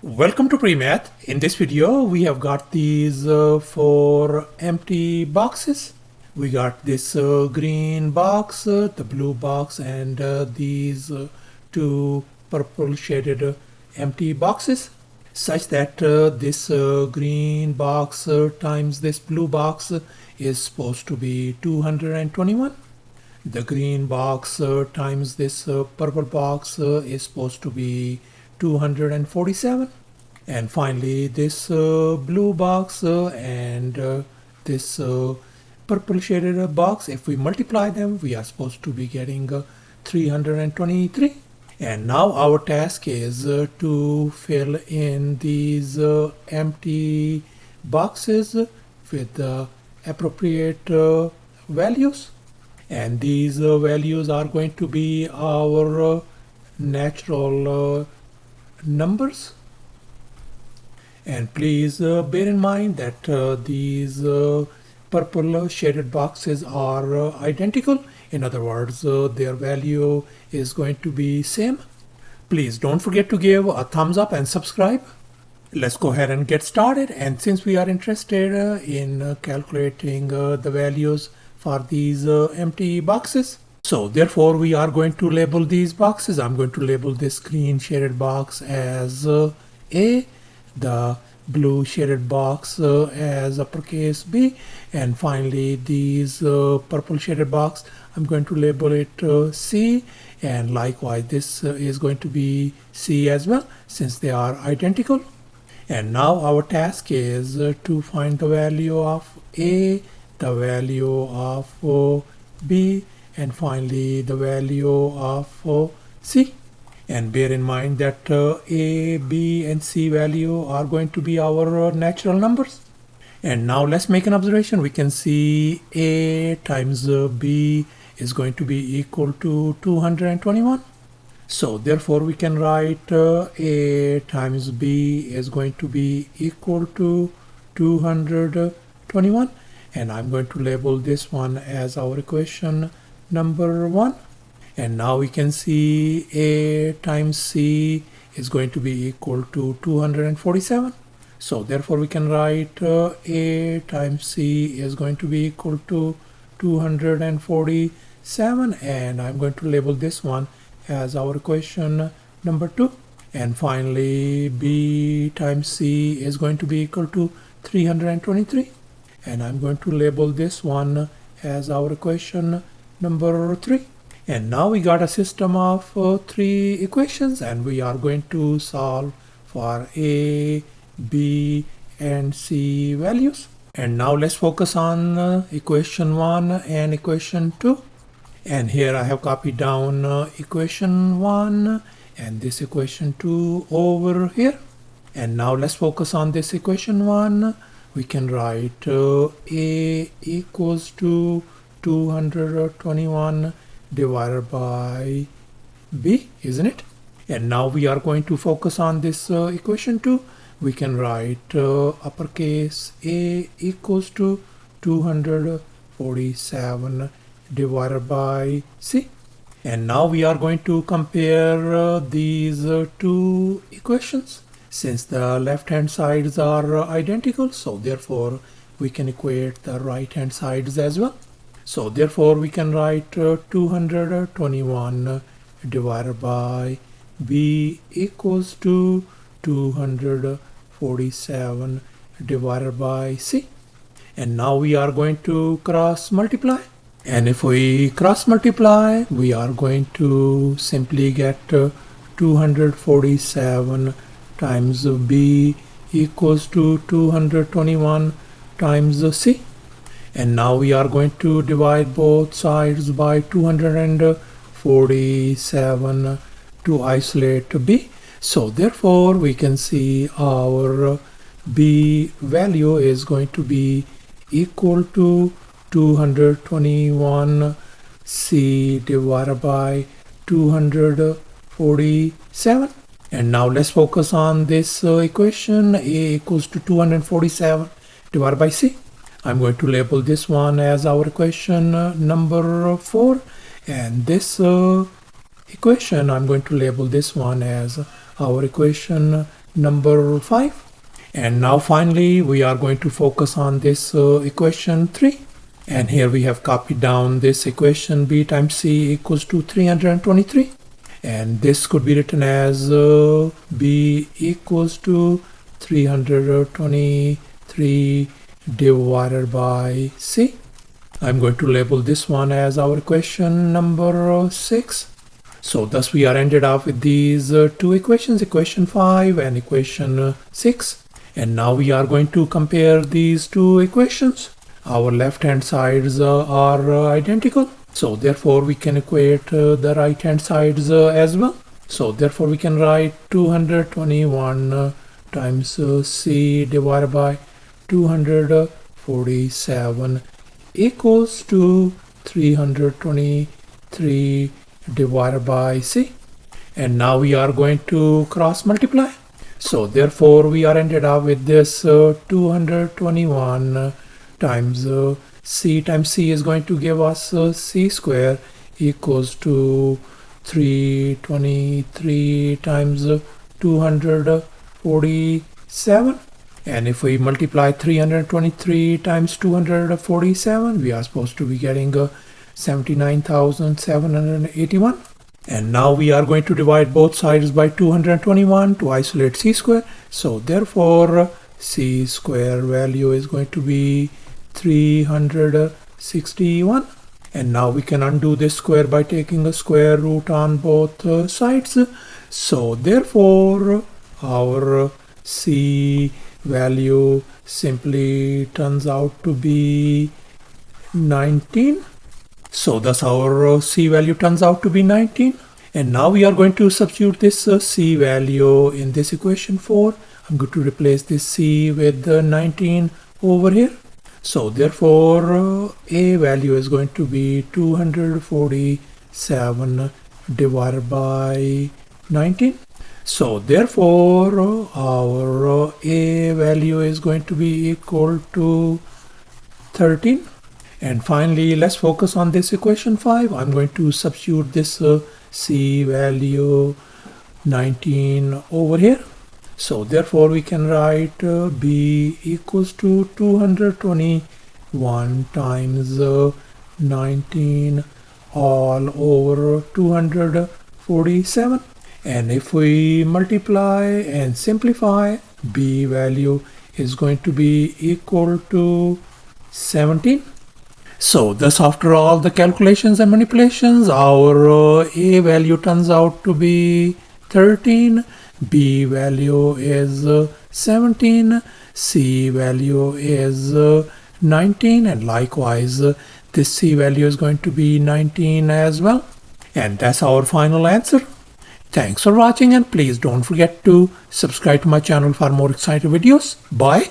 Welcome to PreMath. In this video, we have got these four empty boxes. We got this green box, the blue box, and these two purple shaded empty boxes, such that this green box times this blue box is supposed to be 221. The green box times this purple box is supposed to be 247. And finally this blue box and this purple shaded box, if we multiply them, we are supposed to be getting 323. And now our task is to fill in these empty boxes with the appropriate values. And these values are going to be our natural numbers. And please bear in mind that these purple shaded boxes are identical. In other words, their value is going to be same. Please don't forget to give a thumbs up and subscribe. Let's go ahead and get started. And since we are interested in calculating the values for these empty boxes, so therefore we are going to label these boxes. I'm going to label this green shaded box as A, the blue shaded box as uppercase B, and finally these purple shaded box, I'm going to label it C, and likewise this is going to be C as well, since they are identical. And now our task is to find the value of A, the value of B, and finally the value of C. And bear in mind that A, B, and C value are going to be our natural numbers. And now let's make an observation. We can see A times B is going to be equal to 221. So therefore we can write A times B is going to be equal to 221. And I'm going to label this one as our equation number 1. And now we can see A times C is going to be equal to 247. So therefore we can write A times C is going to be equal to 247. And I'm going to label this one as our equation number 2. And finally B times C is going to be equal to 323. And I'm going to label this one as our equation number 3. And now we got a system of 3 equations, and we are going to solve for A, B, and C values. And now let's focus on equation 1 and equation 2. And here I have copied down equation 1 and this equation 2 over here. And now let's focus on this equation 1. We can write A equals to 221 divided by B, isn't it? And now we are going to focus on this equation 2. We can write uppercase A equals to 247 divided by C. And now we are going to compare these two equations. Since the left hand sides are identical, so therefore we can equate the right hand sides as well. So therefore we can write 221 divided by B equals to 247 divided by C. And now we are going to cross multiply. And if we cross multiply, we are going to simply get 247 times B equals to 221 times C. And now we are going to divide both sides by 247 to isolate B. So therefore we can see our B value is going to be equal to 221 C divided by 247. And now let's focus on this equation. A equals to 247 divided by C. I'm going to label this one as our equation number 4. And this equation, I'm going to label this one as our equation number 5. And now finally we are going to focus on this equation 3. And here we have copied down this equation b times c equals to 323. And this could be written as b equals to 323 divided by c. I'm going to label this one as our equation number 6. So thus we are ended up with these two equations, equation 5 and equation 6. And now we are going to compare these two equations. Our left hand sides are identical. So therefore we can equate the right hand sides as well. So therefore we can write 221 times c divided by 247 equals to 323 divided by c. And now we are going to cross multiply. So therefore we are ended up with this 221 times c is going to give us c square equals to 323 times 247. And if we multiply 323 times 247, we are supposed to be getting 79,781. And now we are going to divide both sides by 221 to isolate c square. So therefore c square value is going to be 361. And now we can undo this square by taking a square root on both sides. So therefore our c value simply turns out to be 19. So thus our c value turns out to be 19. And now we are going to substitute this c value in this equation 4. I'm going to replace this c with 19 over here. So therefore a value is going to be 247 divided by 19. So therefore our a value is going to be equal to 13. And finally let's focus on this equation 5. I'm going to substitute this c value 19 over here. So therefore we can write b equals to 221 times 19 all over 247. And if we multiply and simplify, b value is going to be equal to 17. So thus after all the calculations and manipulations, our a value turns out to be 13, b value is 17, c value is 19, and likewise this c value is going to be 19 as well. And that's our final answer. Thanks for watching, and please don't forget to subscribe to my channel for more exciting videos. Bye.